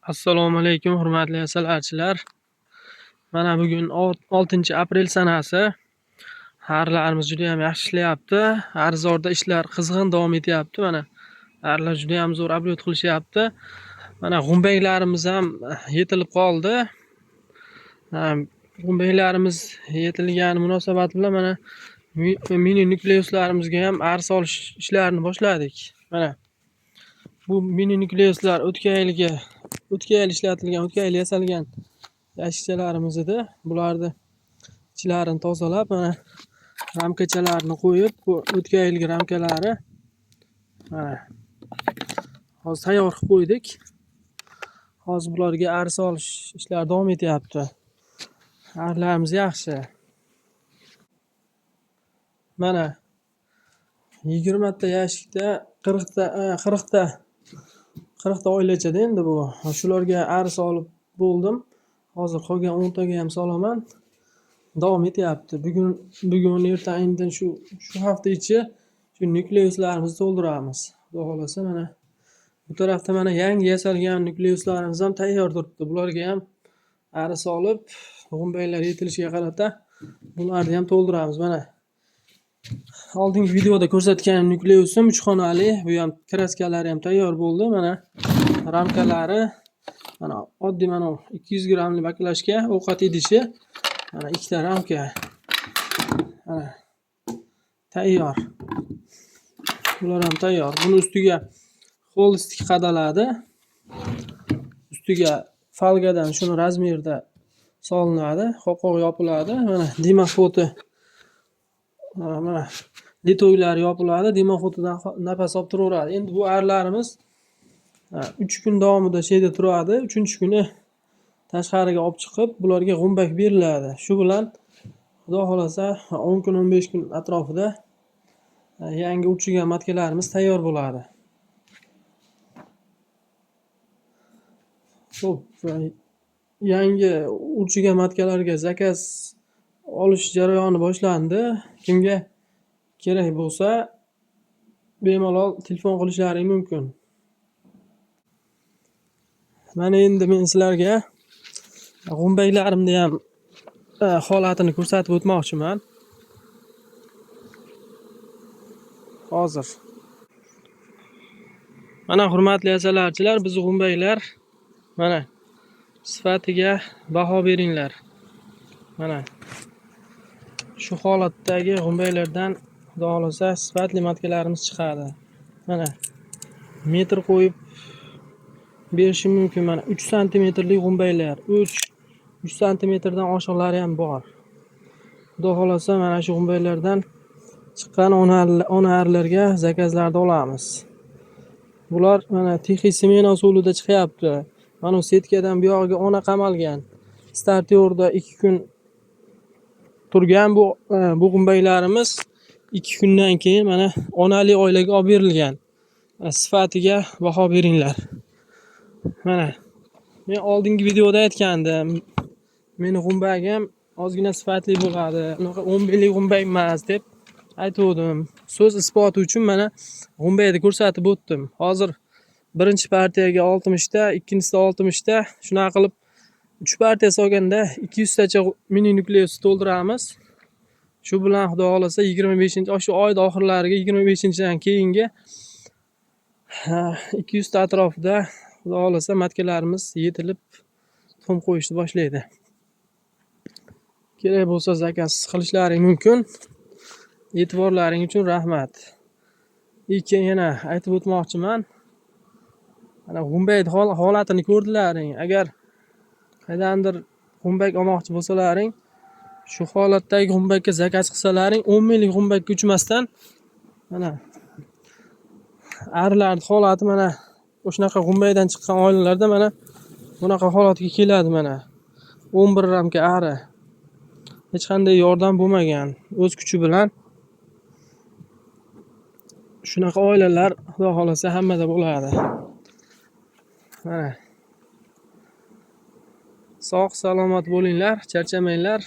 Assalomu alaykum, hurmatli asalarichilar. Mana bugun 6-aprel sanasi. Arilarimiz juda ham yaxshi ishlayapti. Arzorda ishlar qizg'in davom etyapti. Mana arilar juda ham zo'r obrat qilishyapti. Mana g'umbaklarimiz ham yetilib qoldi. G'umbaklarimiz yetilgani munosabati bilan mana mini nukleuslarimizga ham arz solish ishlarini boshladik. Mana bu mini nukleuslar o'tgan yil ishlatilgan, o'tgan yil yasalgan yashikchalarimiz edi. Bularni ichlarini tozalab, mana ramkachalarni qo'yib, bu o'tgan yilgi ramkalari mana hozir tayyor qilib qo'ydik. Hozir bularga arz solish ishlari davom etyapti. Arilarimiz yaxshi. Mana 20 ta yashikda 40 ta oilachada endi bu. Shularga arz olib bo'ldim. Hozir qolgan 10 taga ham solaman. Davom etyapti. Bugun erta indin shu hafta ichi shu nukleuslarimizni to'ldiramiz. Xudo xolasa mana bu tarafda mana yangi yasalgan nukleuslarimiz ham tayyor turibdi. Bularga ham arz olib, g'umbaklar yetilishiga qarata bularni ham to'ldiramiz. Mana oldingi videoda ko'rsatgan nukleusim 3 xonali, bu ham kraskalari ham tayyor bo'ldi. Mana ramkalari mana oddiy mana 200 grammli baklashga ovqat idishi, mana 2 ta ramka. Mana tayyor. Bular ham tayyor. Buni ustiga holistik qadaladi. Ustiga falgadan shuni razmerda solinadi, qo'lqoq yopiladi. Mana dimofoti, mana litoylar yopiladi, dimofotidan nafas olib turaveradi. Endi bu arilarimiz 3 kun davomida yerda turadi. 3-kuni tashqariga olib chiqib, bularga g'umbak beriladi. Shu bilan xudo xolasa 10 kun, 15 kun atrofida yangi uchigan matkalarimiz tayyor bo'ladi. Xo'p, yangi uchigan matkalarga zakaz olish jarayoni boshlandi. Kimga kerak bo'lsa, bemalol telefon qilishlari mumkin. Mana endi men sizlarga g'umbaklarimni ham holatini ko'rsatib o'tmoqchiman. Hozir. Mana hurmatli asalarichilar, biz g'umbaklar mana sifatiga baho beringlar. Mana shu holatdagi g'umbaklardan xudo xolasa sifatli matkalarimiz chiqadi. Mana metr qo'yib berishi mumkin. Mana 3 santimetrlik g'umbaklar, 3 santimetrdan oshiqlari ham bor. Xudo xolasa mana shu g'umbaklardan chiqqan ona arilarga zakazlarda olamiz. Bular mana tixi smena usulida chiqyapti. Mana setkadan bu yog'iga ona qamalgan. Startyorda 2 kun turgan bu g'umbaklarimiz 2 kundan keyin mana onali oilaga olib berilgan. Sifatiga baho beringlar. Mana men oldingi videoda aytgandim. Meni g'umbagim ozgina sifatli bo'ladi. Unaqa 10 bellik g'umbak emas deb aytdim. So'z isboti uchun mana g'umbakni ko'rsatib o'tdim. Hozir birinchi partiyaga 60 ta, ikkinchisida 60 ta, shunaqa qilib 3 partiya solganda 200 tacha mini nukleus to'ldiramiz. Shu bilan xudo xolasa 25-shu oyning oxirlariga 25-dan keyingi 200 ta atrofida xudo xolasa matkalarimiz yetilib tuxum qo'yishni boshlaydi. Kerak bo'lsa zakaz qilishlaring mumkin. E'tiborlaring uchun rahmat. Keyin yana aytib o'tmoqchiman. Mana g'umbak holatini ko'rdilaring. Agar qaydandir g'umbak olmoqchi bo'lsalaring, shu holatdagi g'umbakka zakaz qilsalaring, 10 minglik g'umbakka uchmasdan mana arilar holati mana o'shanaqa g'umbakdan chiqqan oilalarda mana bunaqa holatga keladi mana. 11 ramka ari. Hech qanday yordam bo'lmagan, o'z kuchi bilan. Shunaqa oilalar xudo xolasa hammada bo'ladi. Mana sog' salomat bo'linglar, charchamanglar.